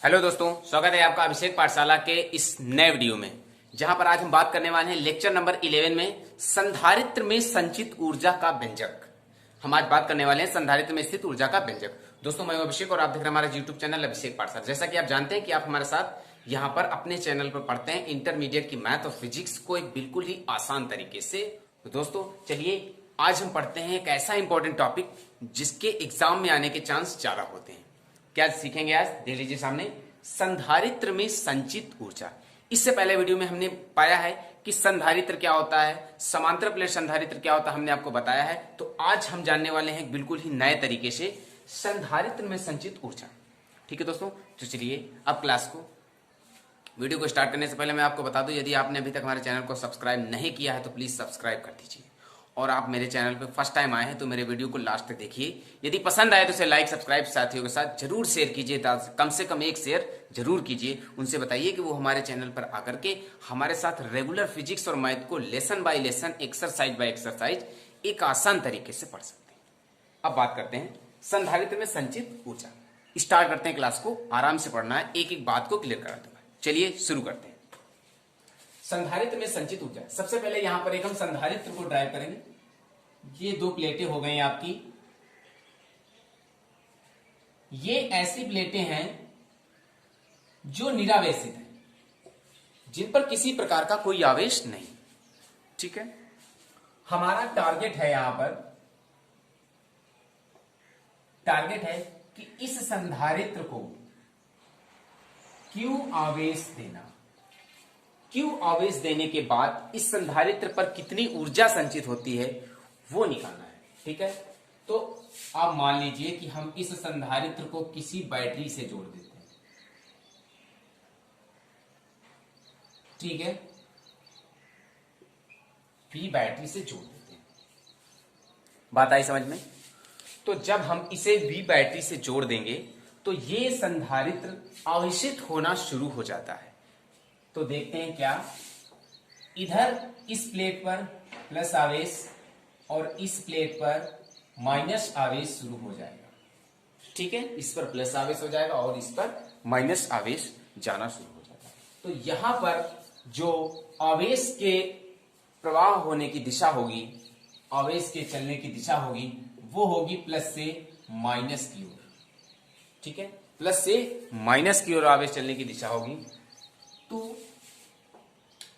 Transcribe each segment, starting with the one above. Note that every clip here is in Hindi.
हेलो दोस्तों, स्वागत है आपका अभिषेक पाठशाला के इस नए वीडियो में, जहां पर आज हम बात करने वाले हैं लेक्चर नंबर 11 में संधारित्र में संचित ऊर्जा का व्यंजक। हम आज बात करने वाले हैं संधारित्र में स्थित ऊर्जा का व्यंजक। दोस्तों, मैं अभिषेक और आप देख रहे हैं हमारा यूट्यूब चैनल अभिषेक पाठशाला। जैसा कि आप जानते हैं कि आप हमारे साथ यहाँ पर अपने चैनल पर पढ़ते हैं इंटरमीडिएट की मैथ और फिजिक्स को एक बिल्कुल ही आसान तरीके से। तो दोस्तों चलिए, आज हम पढ़ते हैं एक ऐसा इंपॉर्टेंट टॉपिक जिसके एग्जाम में आने के चांस ज्यादा होते हैं। क्या सीखेंगे आज? देख लीजिए सामने, संधारित्र में संचित ऊर्जा। इससे पहले वीडियो में हमने पाया है कि संधारित्र क्या होता है, समांतर प्लेट संधारित्र क्या होता है, हमने आपको बताया है। तो आज हम जानने वाले हैं बिल्कुल ही नए तरीके से संधारित्र में संचित ऊर्जा। ठीक है दोस्तों, तो चलिए अब क्लास को, वीडियो को स्टार्ट करने से पहले मैं आपको बता दूं, यदि आपने अभी तक हमारे चैनल को सब्सक्राइब नहीं किया है तो प्लीज सब्सक्राइब कर दीजिए। और आप मेरे चैनल पे फर्स्ट टाइम आए हैं तो मेरे वीडियो को लास्ट तक देखिए। यदि पसंद आए तो इसे लाइक सब्सक्राइब साथियों के साथ जरूर शेयर कीजिए। कम से कम एक शेयर जरूर कीजिए। उनसे बताइए कि वो हमारे चैनल पर आकर के हमारे साथ रेगुलर फिजिक्स और मैथ को lesson bye lesson, exercise by exercise एक आसान तरीके से पढ़ सकते हैं। अब बात करते हैं संधारित्र में संचित ऊर्जा। स्टार्ट करते हैं क्लास को, आराम से पढ़ना है, एक एक बात को क्लियर करा दूंगा। चलिए शुरू करते हैं। संधारित्र में संचित ऊर्जा। सबसे पहले यहां पर एक हम संधारित्र को ड्राइव करेंगे। ये दो प्लेटें हो गई आपकी। ये ऐसी प्लेटें हैं जो निरावेशित हैं, जिन पर किसी प्रकार का कोई आवेश नहीं। ठीक है, हमारा टारगेट है, यहां पर टारगेट है कि इस संधारित्र को Q आवेश देना। Q आवेश देने के बाद इस संधारित्र पर कितनी ऊर्जा संचित होती है वो निकालना है। ठीक है, तो आप मान लीजिए कि हम इस संधारित्र को किसी बैटरी से जोड़ देते हैं। ठीक है, P बैटरी से जोड़ देते हैं। बात आई समझ में? तो जब हम इसे V बैटरी से जोड़ देंगे तो ये संधारित्र आवेशित होना शुरू हो जाता है। तो देखते हैं क्या, इधर इस प्लेट पर प्लस आवेश और इस प्लेट पर माइनस आवेश शुरू हो जाएगा। ठीक है, इस पर प्लस आवेश हो जाएगा और इस पर माइनस आवेश जाना शुरू हो जाएगा। तो यहां पर जो आवेश के प्रवाह होने की दिशा होगी, आवेश के चलने की दिशा होगी, वो होगी प्लस से माइनस की ओर। ठीक है, प्लस से माइनस की ओर आवेश चलने की दिशा होगी। तो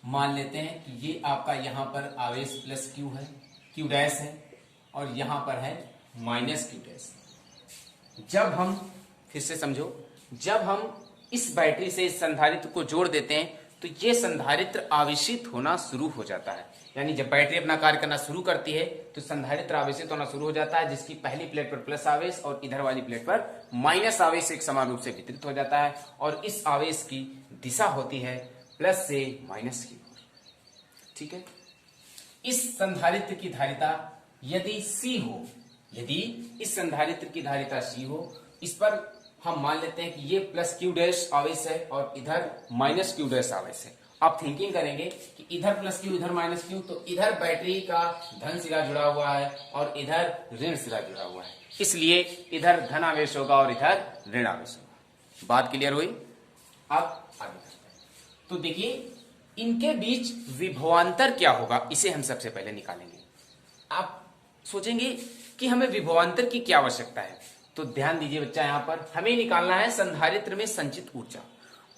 मान लेते हैं कि ये आपका यहां पर आवेश प्लस Q है, Q डैश है, और यहां पर है माइनस Q डैश। जब हम, फिर से समझो, जब हम इस बैटरी से इस संधारित्र को जोड़ देते हैं तो ये संधारित्र आवेशित होना शुरू हो जाता है। यानी जब बैटरी अपना कार्य करना शुरू करती है तो संधारित्र आवेशित होना शुरू हो जाता है, जिसकी पहली प्लेट पर प्लस आवेश और इधर वाली प्लेट पर माइनस आवेश एक समान रूप से वितरित हो जाता है। और इस आवेश की दिशा होती है प्लस से माइनस की ओर। ठीक है, इस संधारित्र की धारिता यदि C हो, यदि इस संधारित्र की धारिता C हो, इस पर हम मान लेते हैं कि ये प्लस Q डैश आवेश है और इधर माइनस Q डैश आवेश है। आप थिंकिंग करेंगे कि इधर प्लस Q इधर माइनस Q, तो इधर बैटरी का धन सिरा जुड़ा हुआ है और इधर ऋण सिरा जुड़ा हुआ है, इसलिए इधर धन आवेश होगा और इधर ऋण आवेश होगा। बात क्लियर हुई? अब आगे करते हैं। तो देखिए, इनके बीच विभवांतर क्या होगा, इसे हम सबसे पहले निकालेंगे। आप सोचेंगे कि हमें विभवांतर की क्या आवश्यकता है, तो ध्यान दीजिए बच्चा, यहां पर हमें निकालना है संधारित्र में संचित ऊर्जा।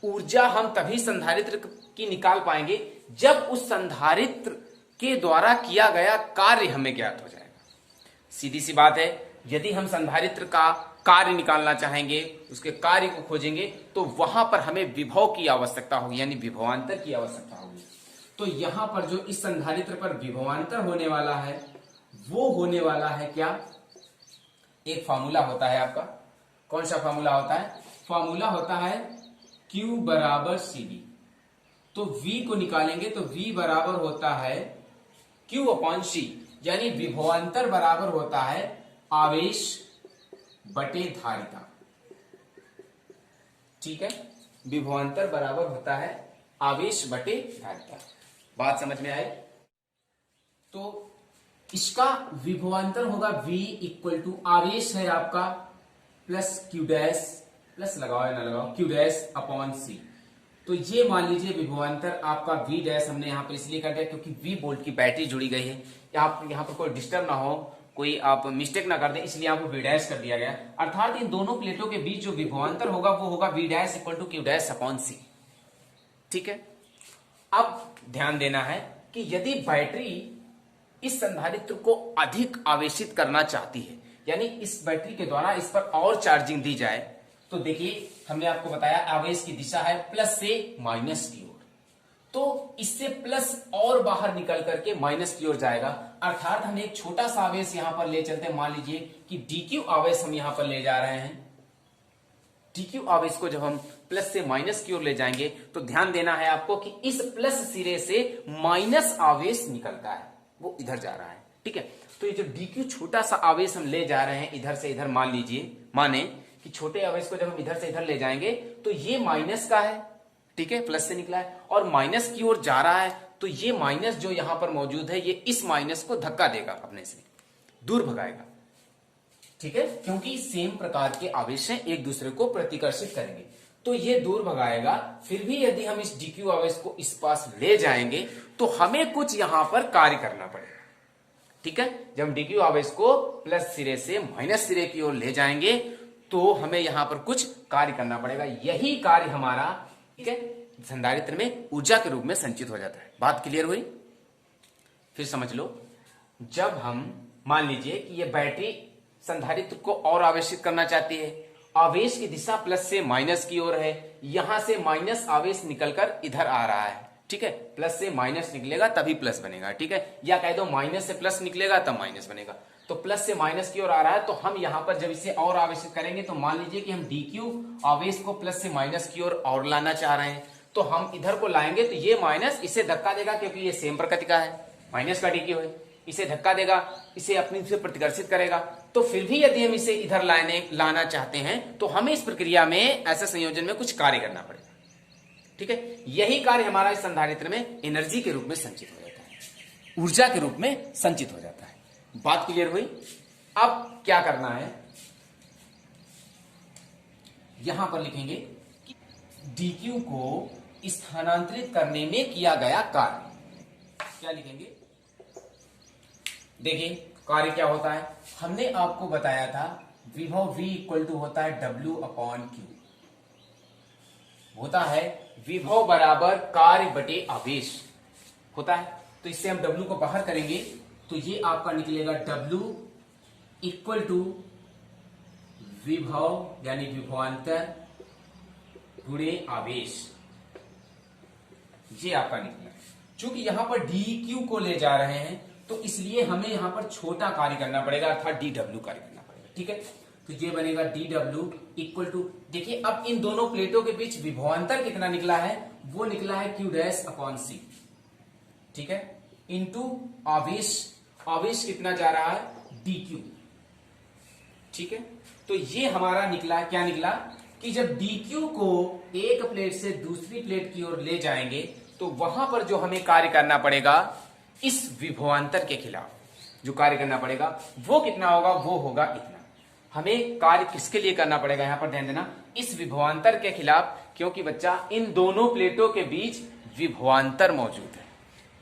ऊर्जा हम तभी संधारित्र की निकाल पाएंगे जब उस संधारित्र के द्वारा किया गया कार्य हमें ज्ञात हो जाएगा। सीधी सी बात है, यदि हम संधारित्र का कार्य निकालना चाहेंगे, उसके कार्य को खोजेंगे, तो वहां पर हमें विभव की आवश्यकता होगी, यानी विभवांतर की आवश्यकता होगी। तो यहां पर जो इस संधारित्र पर विभवांतर होने वाला है वो होने वाला है क्या, एक फार्मूला होता है आपका। कौन सा फार्मूला होता है? फार्मूला होता है Q बराबर CD। तो V को निकालेंगे तो V बराबर होता है Q अपॉन C, यानी विभवांतर बराबर होता है आवेश बटे धारिता। ठीक है, विभवांतर बराबर होता है आवेश बटे धारिता। बात समझ में आई? तो इसका विभवांतर होगा V इक्वल टू आवेश है आपका प्लस Q डैश प्लस लगाओ या ना लगाओ, क्यू डैश अपॉन सी। तो ये मान लीजिए विभवांतर आपका वी डैश हमने यहाँ पर इसलिए कर दिया क्योंकि वी वोल्ट की बैटरी जुड़ी गई है, आप यहाँ पर कोई डिस्टर्ब ना हो, कोई आप मिस्टेक ना कर दें, इसलिए आपको वी डैश कर दिया गया। अर्थात इन दोनों प्लेटों के बीच जो विभवांतर होगा वो होगा V dash equal to Q dash upon C. ठीक है। अब ध्यान देना है कि यदि बैटरी इस संधारित्र को अधिक आवेशित करना चाहती है, यानी इस बैटरी के द्वारा इस पर और चार्जिंग दी जाए, तो देखिए हमने आपको बताया आवेश की दिशा है प्लस से माइनस की ओर, तो इससे प्लस और बाहर निकल करके माइनस की ओर जाएगा। अर्थात हम एक छोटा सा आवेश यहां पर ले चलते हैं, मान लीजिए कि dq आवेश हम यहां पर ले जा रहे हैं। dq आवेश को जब हम प्लस से माइनस की ओर ले जाएंगे तो ध्यान देना है आपको कि इस प्लस सिरे से माइनस आवेश निकलता है, वो इधर जा रहा है। ठीक है। तो ये जो dq छोटा सा आवेश हम ले जा रहे हैं इधर से इधर, मान लीजिए माने कि छोटे आवेश को जब हम इधर से इधर ले जाएंगे तो ये माइनस का है, ठीक है, प्लस से निकला है और माइनस की ओर जा रहा है, तो ये माइनस जो यहां पर मौजूद है ये इस माइनस को धक्का देगा, अपने से दूर भगाएगा। ठीक है, क्योंकि सेम प्रकार के आवेश हैं, एक दूसरे को प्रतिकर्षित करेंगे, तो ये दूर भगाएगा। फिर भी यदि हम इस dq आवेश को इस पास ले जाएंगे तो हमें कुछ यहां पर कार्य करना पड़ेगा। ठीक है, जब हम dq आवेश को प्लस सिरे से माइनस सिरे की ओर ले जाएंगे तो हमें यहां पर कुछ कार्य करना पड़ेगा। यही कार्य हमारा, ठीक है, संधारित्र में ऊर्जा के रूप में संचित हो जाता है। बात क्लियर हुई? फिर समझ लो, जब हम मान लीजिए कि ये बैटरी संधारित्र को और आवेशित करना चाहती है, आवेश की दिशा प्लस से माइनस की ओर है, यहां से माइनस आवेश निकलकर इधर आ रहा है। ठीक है, प्लस से माइनस निकलेगा तभी प्लस बनेगा। ठीक है, या कह दो माइनस से प्लस निकलेगा तब माइनस बनेगा। तो प्लस से माइनस की ओर आ रहा है, तो हम यहां पर जब इसे और आवेशित करेंगे तो मान लीजिए कि हम dq आवेश को प्लस से माइनस की ओर और लाना चाह रहे हैं, तो हम इधर को लाएंगे तो ये माइनस इसे धक्का देगा, क्योंकि ये सेम प्रकृति का है, माइनस का dq है, इसे धक्का देगा, इसे अपनी से प्रतिकर्षित करेगा। तो फिर भी यदि हम इसे इधर लाना चाहते हैं तो हमें इस प्रक्रिया में, ऐसे संयोजन में कुछ कार्य करना पड़ेगा। ठीक है, यही कार्य हमारा इस संधारित्र में एनर्जी के रूप में संचित हो जाता है, ऊर्जा के रूप में संचित हो जाता है। बात क्लियर हुई? अब क्या करना है, यहां पर लिखेंगे कि dq को स्थानांतरित करने में किया गया कार्य। क्या लिखेंगे? देखिए कार्य क्या होता है, हमने आपको बताया था विभव v इक्वल टू होता है w अपॉन q, होता है विभव बराबर कार्य बटे आवेश होता है। तो इससे हम w को बाहर करेंगे तो ये आपका निकलेगा w इक्वल टू विभव यानी विभवांतर गुणे आवेश, ये आपका निकला। चूंकि यहां पर dq को ले जा रहे हैं तो इसलिए हमें यहां पर छोटा कार्य करना पड़ेगा, अर्थात dw कार्य करना पड़ेगा। ठीक है, तो ये बनेगा dw इक्वल टू, देखिए अब इन दोनों प्लेटों के बीच विभवांतर कितना निकला है, वो निकला है q डैश अपॉन c। ठीक है, इंटू आवेश, आवेश कितना जा रहा है dq। ठीक है, तो ये हमारा निकला, क्या निकला कि जब dq को एक प्लेट से दूसरी प्लेट की ओर ले जाएंगे तो वहां पर जो हमें कार्य करना पड़ेगा इस विभवांतर के खिलाफ जो कार्य करना पड़ेगा वो कितना होगा, वो होगा इतना। हमें कार्य किसके लिए करना पड़ेगा, यहां पर ध्यान देना, इस विभवांतर के खिलाफ, क्योंकि बच्चा इन दोनों प्लेटों के बीच विभवांतर मौजूद है,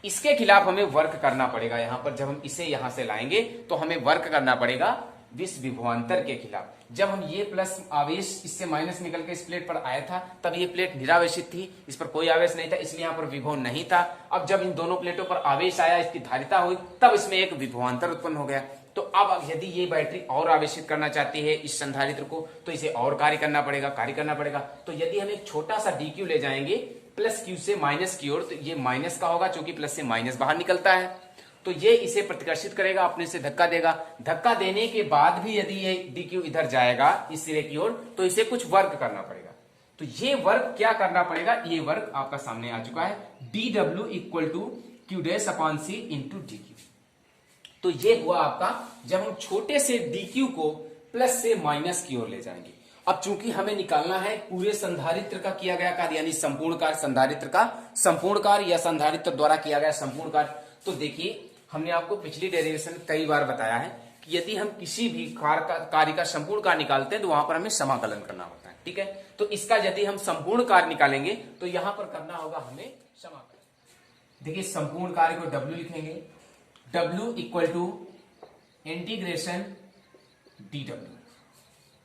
इसके खिलाफ हमें वर्क करना पड़ेगा। यहां पर जब हम इसे यहां से लाएंगे तो हमें वर्क करना पड़ेगा इस विभवांतर के खिलाफ। जब हम ये प्लस आवेश इससे माइनस निकल के इस प्लेट पर आया था तब ये प्लेट निरावेशित थी, इस पर कोई आवेश नहीं था, इसलिए यहां पर विभव नहीं था। अब जब इन दोनों प्लेटों पर आवेश आया, इसकी धारिता हुई, तब इसमें एक विभवांतर उत्पन्न हो गया। तो अब यदि ये बैटरी और आवेशित करना चाहती है इस संधारित्र को तो इसे और कार्य करना पड़ेगा। तो यदि हम एक छोटा सा dq ले जाएंगे प्लस q से माइनस की ओर, तो ये माइनस का होगा, क्योंकि प्लस से माइनस बाहर निकलता है, तो ये इसे प्रतिकर्षित करेगा, अपने से धक्का देगा। धक्का देने के बाद भी यदि ये dq इधर जाएगा इस सिरे की ओर तो इसे कुछ वर्क करना पड़ेगा। तो ये वर्क क्या करना पड़ेगा, ये वर्क आपका सामने आ चुका है, dw equal to q dash upon c into dq। तो ये हुआ आपका जब हम छोटे से dq को प्लस से माइनस की ओर ले जाएंगे। अब चूंकि हमें निकालना है पूरे संधारित्र का किया गया कार्य, यानी संपूर्ण कार्य, संधारित्र का संपूर्ण कार्य या संधारित्र द्वारा किया गया संपूर्ण कार्य। तो देखिए हमने आपको पिछली डेरिवेशन में कई बार बताया है कि यदि हम किसी भी कार्य का संपूर्ण कार्य निकालते हैं तो वहां पर हमें समाकलन करना होता है। ठीक है। तो इसका यदि हम संपूर्ण कार्य निकालेंगे तो यहां पर करना होगा हमें समाकलन। देखिए संपूर्ण कार्य को W लिखेंगे, W equal to integration dw,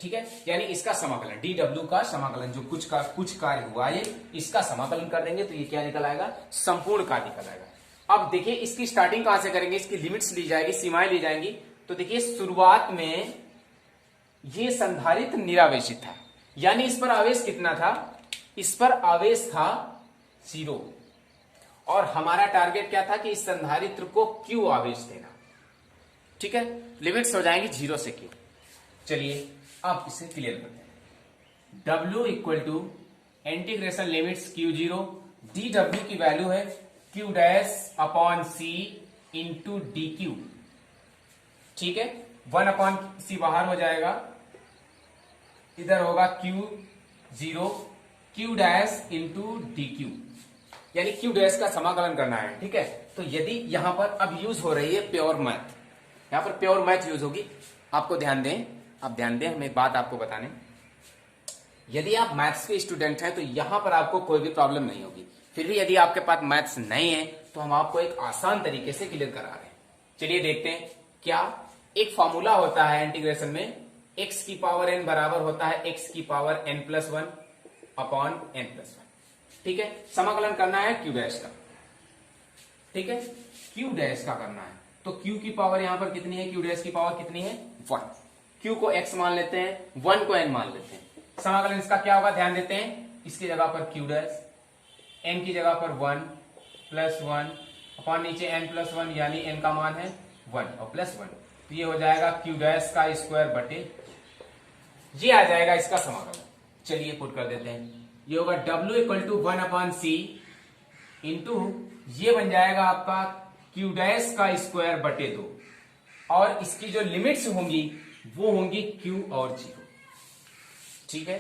ठीक है। यानी इसका समाकलन dw का समाकलन, जो कुछ कार्य हुआ ये, इसका समाकलन कर देंगे तो ये क्या निकल आएगा, संपूर्ण कार्य निकल आएगा। अब देखिए इसकी स्टार्टिंग कहां से करेंगे, इसकी लिमिट्स ली जाएगी, सीमाएं ली जाएंगी। तो देखिए शुरुआत में ये संधारित्र निरावेशित था, यानी इस पर आवेश कितना था, इस पर आवेश था 0, और हमारा टारगेट क्या था कि इस संधारित्र को Q आवेश देना, ठीक है। लिमिट्स हो जाएंगी 0 से Q। चलिए अब इसे क्लियर करते हैं। W equal to integration limits Q0, dW की वैल्यू है Q dash upon C into DQ, ठीक है। 1 अपॉन C बाहर हो जाएगा, इधर होगा Q0 Q dash into DQ, यानी Q डैश का समाकलन करना है, ठीक है। तो यदि यहां पर अब यूज हो रही है प्योर मैथ, यहां पर प्योर मैथ यूज होगी। आपको ध्यान दें, आप ध्यान दें, हम एक बात आपको बताने, यदि आप मैथ्स के स्टूडेंट हैं तो यहां पर आपको कोई भी प्रॉब्लम नहीं होगी। फिर भी यदि आपके पास मैथ्स नहीं है तो हम आपको एक आसान तरीके से क्लियर करा रहे हैं। चलिए देखते हैं क्या। एक फॉर्मूला होता है इंटीग्रेशन में, x की पावर n बराबर होता है x की पावर n+1 अपॉन n+1, ठीक है। समाकलन करना है Q डैश का, ठीक है, Q डैश का करना है। तो Q की पावर यहां पर कितनी है, Q डैश की पावर कितनी है 1। Q को x मान लेते हैं, 1 को n मान लेते हैं। समाकलन इसका क्या होगा, ध्यान देते हैं, इसकी जगह पर Q डैश, n की जगह पर 1 प्लस 1 अपॉन नीचे n+1, यानी n का मान है 1 और प्लस 1, तो ये हो जाएगा Q डैश का स्क्वायर बटे, ये आ जाएगा इसका समाकलन। चलिए पुट कर देते हैं, ये होगा W equal to 1 upon C into ये बन जाएगा आपका Q डैश का स्क्वायर बटे 2, और इसकी जो लिमिट्स होंगी वो होंगी Q और 0, ठीक है।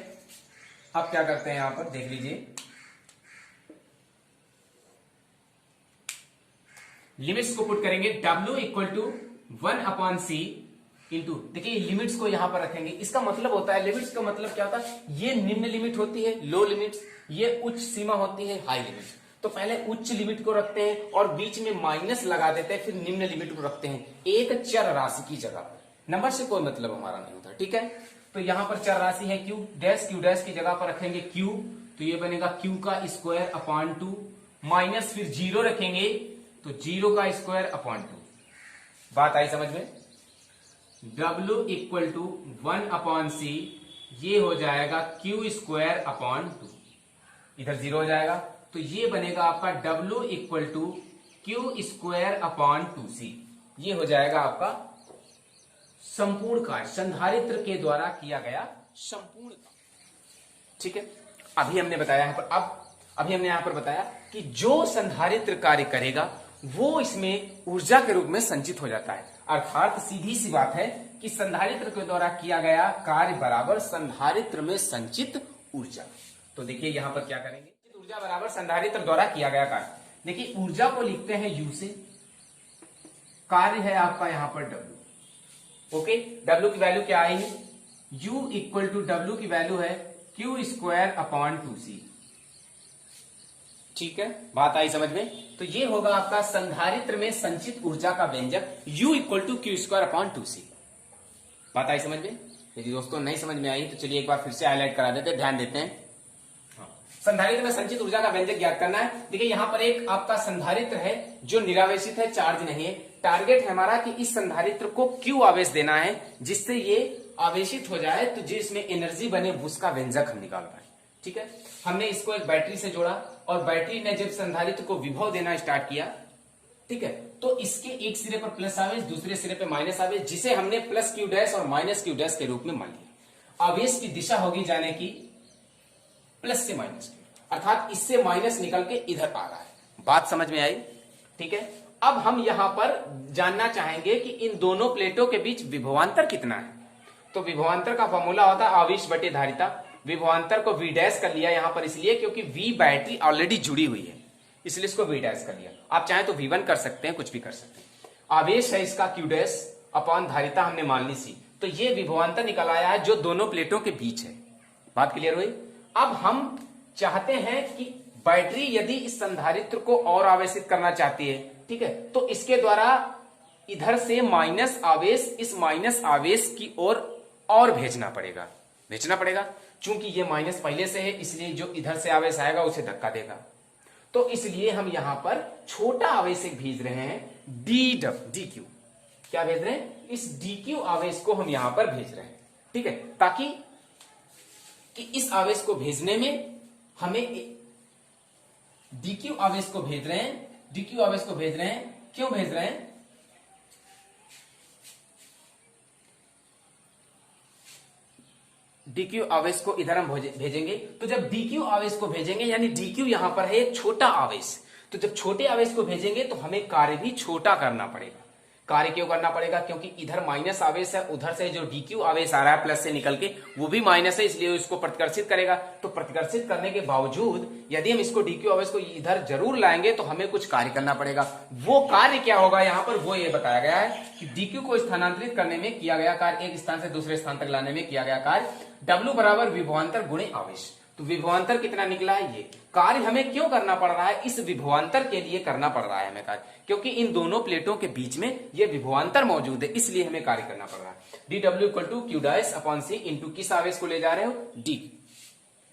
अब क्या करते हैं, यहां पर देख लीजिए, लिमिट्स को पुट करेंगे, W equal to 1 upon C into, देखिए लिमिट्स को यहां पर रखेंगे। इसका मतलब होता है, लिमिट्स का मतलब क्या होता है, ये निम्न लिमिट होती है लो लिमिट्स, ये उच्च सीमा होती है हाई लिमिट्स। तो पहले उच्च लिमिट को रखते हैं और बीच में माइनस लगा देते हैं, फिर निम्न लिमिट को रखते हैं एक चर राशि की जगह पर। नंबर से कोई मतलब हमारा नहीं होता, ठीक है। तो यहां पर चर राशि है Q डैश की जगह पर रखेंगे Q, तो ये बनेगा Q का स्क्वायर अपॉन 2 माइनस फिर 0 रखेंगे तो 0 का स्क्वायर अपॉन 2। बात आई समझ में। W equal to 1 upon C, ये हो जाएगा Q स्क्वायर अपॉन 2, इधर 0 हो जाएगा, तो ये बनेगा आपका W equal to Q square upon 2C, ये हो जाएगा आपका संपूर्ण कार्य, संधारित्र के द्वारा किया गया संपूर्ण कार्य, ठीक है। अभी हमने बताया है पर अभी हमने यहां पर बताया कि जो संधारित्र कार्य करेगा वो इसमें ऊर्जा के रूप में संचित हो जाता है। अर्थात सीधी सी बात है कि संधारित्र के द्वारा किया गया कार्य बराबर संधारित्र में संचित ऊर्जा। तो देखिए यहां पर क्या करेंगे, ऊर्जा बराबर संधारित्र द्वारा किया गया कार्य। देखिए ऊर्जा को लिखते हैं U से, कार्य है आपका यहां पर W, ओके। W की वैल्यू क्या आई है, U इक्वल टू W की वैल्यू है Q स्क्वायर अपॉन 2C, ठीक है। बात आई समझ में। तो ये होगा आपका संधारित्र में संचित ऊर्जा का व्यंजक U equal to Q square upon 2C। बात आई समझ में। यदि दोस्तों नहीं समझ में आई तो चलिए एक बार फिर से हाईलाइट करा देते हैं, ध्यान देते हैं। संधारित्र में संचित ऊर्जा का व्यंजक ज्ञात करना है। देखिए यहां पर एक आपका संधारित्र है जो निरावेशित है, चार्ज नहीं है। टारगेट है हमारा कि इस संधारित्र को Q आवेश देना है जिससे ये आवेशित हो जाए, तो जिसमें एनर्जी बने उसका व्यंजक हम निकाल पाए, ठीक है। हमने इसको एक बैटरी से जोड़ा और बैटरी ने जब संधारित्र को विभव देना स्टार्ट किया, ठीक है, तो इसके एक सिरे पर प्लस आवेश, दूसरे सिरे पर माइनस आवेश, जिसे हमने प्लस Q डैश और माइनस Q डैश के रूप में मान लिया। आवेश की दिशा होगी जाने की प्लस से माइनस की, अर्थात इससे माइनस निकल के इधर आ रहा है। बात समझ में आई, ठीक है। अब हम यहां पर जानना चाहेंगे कि इन दोनों प्लेटों के बीच विभवांतर कितना है। तो विभवांतर का फॉर्मूला होता है आवेश बटे धारिता। विभवांतर को V डैश कर लिया यहां पर इसलिए क्योंकि V बैटरी ऑलरेडी जुड़ी हुई है, इसलिए इसको V डैश कर लिया। आप चाहें तो V1 कर सकते हैं, कुछ भी कर सकते हैं। आवेश है इसका Q डैश अपॉन धारिता हमने मान ली C, तो ये विभवांतर निकल आया है जो दोनों प्लेटों के बीच है, बात क्लियर हुई। अब हम चाहते हैं कि बैटरी यदि इस संधारित्र को और आवेशित करना चाहती है, ठीक है, तो इसके द्वारा इधर से माइनस आवेश इस माइनस आवेश की ओर और भेजना पड़ेगा। चूंकि ये माइनस पहले से है, इसलिए जो इधर से आवेश आएगा उसे धक्का देगा। तो इसलिए हम यहां पर छोटा आवेश भेज रहे हैं डी क्यू। क्या भेज रहे हैं? इस डी क्यू आवेश को हम यहां पर भेज रहे हैं, ठीक है, ताकि कि इस आवेश को भेजने में हमें डी क्यू आवेश को भेज रहे हैं। क्यों भेज रहे हैं? डीक्यू आवेश को इधर हम भेजेंगे, तो जब डीक्यू आवेश को भेजेंगे यानी डीक्यू यहां पर है एक छोटा आवेश, तो जब छोटे आवेश को भेजेंगे तो हमें कार्य भी छोटा करना पड़ेगा। कार्य क्यों करना पड़ेगा? क्योंकि इधर माइनस आवेश है, उधर से जो डीक्यू आवेश आ रहा है प्लस से निकल के वो भी माइनस है, इसलिए इसको प्रतिकर्षित करेगा। तो प्रतिकर्षित करने के बावजूद यदि हम इसको डीक्यू आवेश को इधर जरूर लाएंगे तो हमें कुछ कार्य करना पड़ेगा। वो कार्य क्या होगा यहां पर, वो ये बताया गया है कि डीक्यू को स्थानांतरित करने में किया गया कार्य, एक स्थान से दूसरे स्थान तक लाने में किया गया कार्य W बराबर विभवांतर गुणे आवेश। तो विभवांतर कितना निकला है? ये कार्य हमें क्यों करना पड़ रहा है? इस विभवांतर के लिए करना पड़ रहा है हमें कार्य, क्योंकि इन दोनों प्लेटों के बीच में ये विभवांतर मौजूद है, इसलिए हमें कार्य करना पड़ रहा है। dw equal to Q dash upon C into किस आवेश को ले जा रहे हो? डी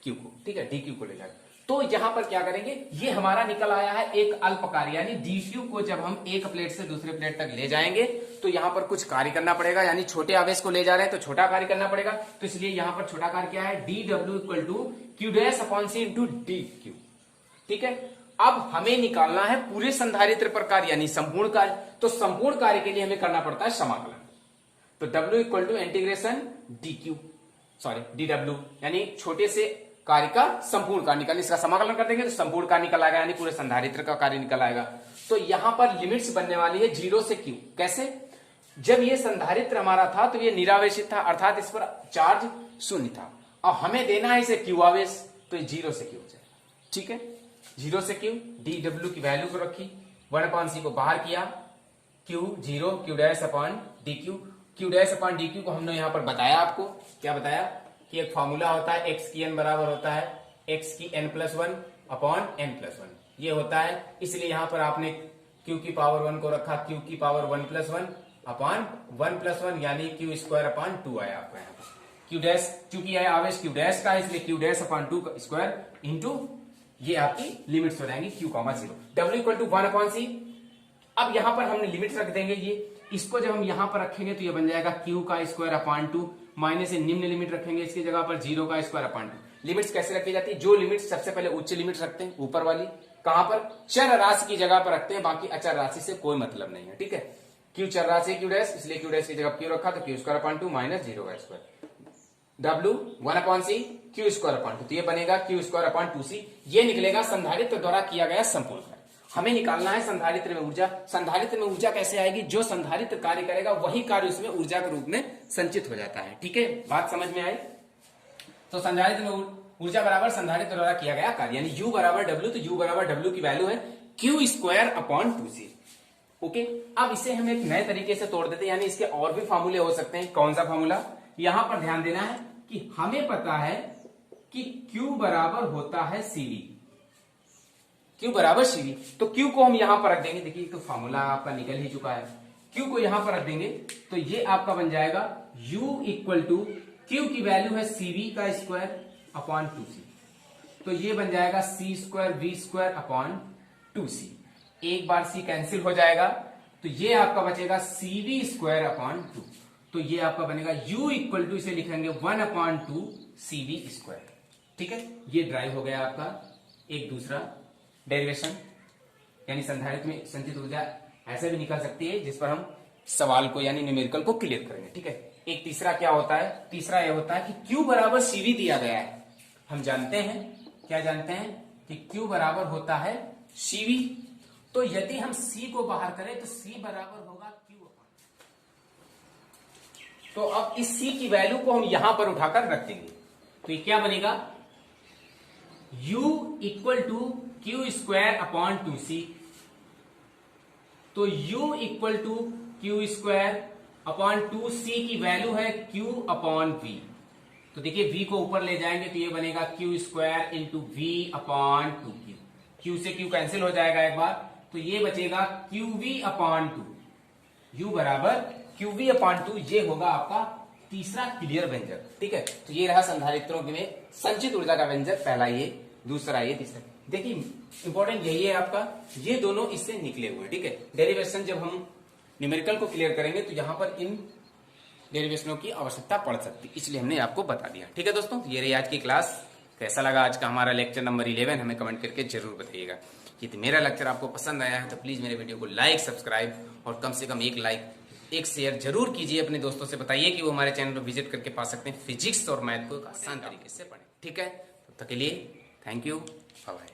क्यू को, ठीक है, डी क्यू को ले जा रहे हो। तो यहां पर क्या करेंगे, ये हमारा निकल आया है एक अल्प कार्य, यानी डी क्यू को जब हम एक प्लेट से दूसरे प्लेट तक ले जाएंगे तो यहां पर कुछ कार्य करना पड़ेगा, यानी छोटे आवेश को ले जा रहे हैं तो छोटा कार्य करना पड़ेगा। तो इसलिए यहां पर छोटा कार्य क्या है? D W equal to Q dash upon C into D Q, ठीक है। अब हमें निकालना है पूरे संधारित्र पर कार्य, यानी संपूर्ण कार्य। तो संपूर्ण कार्य के लिए हमें करना पड़ता है समाकलन। तो W equal to integration D Q, sorry D W, यानी छोटे से कार्य का संपूर्ण कार्य निकाल, इसका समाकलन कर देंगे तो संपूर्ण कार्य निकल आएगा, यानी पूरे संधारित्र का कार्य निकल आएगा। तो यहां पर लिमिट्स बनने वाली है 0 से Q। कैसे? जब ये संधारित्र हमारा था तो ये निरावेशित था, अर्थात इस पर चार्ज शून्य था। अब हमें देना है इसे Q आवेश, तो ये 0 से Q हो जाएगा, ठीक है। 0 से Q, डी डब्ल्यू की वैल्यू को रखी, 1/c को बाहर किया, Q 0, Q dash upon D Q. Q dash upon D Q को हमने यहां पर बताया, आपको क्या बताया कि एक फॉर्मूला होता है x की n बराबर होता है x की n+1 अपॉन n+1, ये होता है। इसलिए यहां पर आपने q की पावर 1 को रखा, q की पावर 1+1 अपॉन 1+1 यानी q स्क्वायर अपॉन 2 आया आपका यहाँ पर। q डैश चूंकि है आवेश q डैश का, इसलिए q डैश अपॉन 2 का स्क्वायर इंटू ये आपकी लिमिट्स हो जाएंगी q, 0। w equal to 1/c। अब यहां पर हमने लिमिट्स रख देंगे, ये इसको जब हम यहां पर रखेंगे तो ये बन जाएगा q का स्क्वायर अपॉन 2 माइनस से निम्न लिमिट रखेंगे इसकी जगह पर 0 का स्क्वायर अपॉन 2। लिमिट्स कैसे रखी जाती है? जो लिमिट्स सबसे पहले उच्च लिमिट्स रखते हैं ऊपर वाली, कहां पर? चर राशि की जगह पर रखते हैं, बाकी अचर राशि से कोई मतलब नहीं है, ठीक है। q चर राशि q डैश, इसलिए q डैश की जगह q रखा तो q स्क्वायर अपॉन 2 माइनस 0 का square. w 1/c q square upon 2, तो ये बनेगा q स्क्वायर अपॉन 2c। ये निकलेगा संधारित्र द्वारा किया गया संपूर्ण कार्य। हमें निकालना है संधारित्र में ऊर्जा। संधारित्र में ऊर्जा कैसे आएगी? जो संधारित्र कार्य करेगा वही कार्य उसमें ऊर्जा के रूप में संचित हो जाता है, ठीक है। बात समझ में आई? तो संधारित्र में ऊर्जा बराबर संधारित्र द्वारा किया गया कार्य, यानी U बराबर W। तो U बराबर W की वैल्यू है Q square upon 2c, okay. अब इसे हम एक नए तरीके से तोड़ देते हैं, यानी इसके और भी फॉर्मूले हो सकते हैं। कौन सा फॉर्मूला? यहां पर ध्यान देना है कि हमें पता है कि Q बराबर होता है CV, Q बराबर CV। तो Q को हम यहां पर रख देंगे, देखिए तो फॉर्मूला आपका निकल ही चुका है। Q को यहां पर रख देंगे तो ये आपका बन जाएगा U इक्वल टू Q की वैल्यू है CV का स्क्वायर अपॉन 2c, तो ये बन जाएगा C square V square upon 2c। एक बार C कैंसिल हो जाएगा तो ये आपका बचेगा CV स्क्वायर अपॉन 2, तो ये आपका बनेगा U इक्वल टू, इसे लिखेंगे 1/2 CV स्क्वायर, ठीक है। ये ड्राइव हो गया आपका एक दूसरा डेरिवेशन, यानी संधारित्र में संचित ऊर्जा ऐसे भी निकल सकती है, जिस पर हम सवाल को यानी न्यूमेरिकल को क्लियर करेंगे, ठीक है। एक तीसरा क्या होता है? तीसरा यह होता है कि Q बराबर CV दिया गया है। हम जानते हैं, क्या जानते हैं कि Q बराबर होता है CV। तो यदि हम C को बाहर करें तो C बराबर होगा Q अपॉन। तो अब इस C की वैल्यू को हम यहां पर उठाकर रख देंगे, तो ये क्या बनेगा? U equal to Q square upon 2c। तो U equal to Q square upon 2c की वैल्यू है Q अपॉन V, तो देखिए v को ऊपर ले जाएंगे तो ये बनेगा Q square into V upon 2q। q से q कैंसिल हो जाएगा एक बार, तो ये बचेगा qv अपॉन 2। u बराबर qv अपॉन 2, ये होगा आपका तीसरा क्लियर व्यंजक। ठीक है, तो ये रहा संधारित्रों में संचित ऊर्जा का व्यंजक, पहला ये, दूसरा ये, तीसरा। देखिए इंपॉर्टेंट यही है आपका, ये दोनों इससे निकले हुए। ठीक है, डेरिवेशन जब हम न्यूमेरिकल को क्लियर करेंगे तो यहां पर इन डेरिवेशनों की आवश्यकता पड़ सकती है, इसलिए हमने आपको बता दिया। ठीक है दोस्तों, ये रही आज की क्लास। कैसा लगा आज का हमारा लेक्चर नंबर 11, हमें कमेंट करके जरूर बताइएगा। यदि मेरा लेक्चर आपको पसंद आया है तो प्लीज मेरे वीडियो को लाइक, सब्सक्राइब और कम से कम एक लाइक, एक शेयर जरूर कीजिए। अपने दोस्तों से बताइए कि वो हमारे चैनल पर विजिट करके पा सकते हैं फिजिक्स और मैथ को आसान तरीके से पढ़ें। ठीक है, तब तक के लिए थैंक यू, बाय बाय।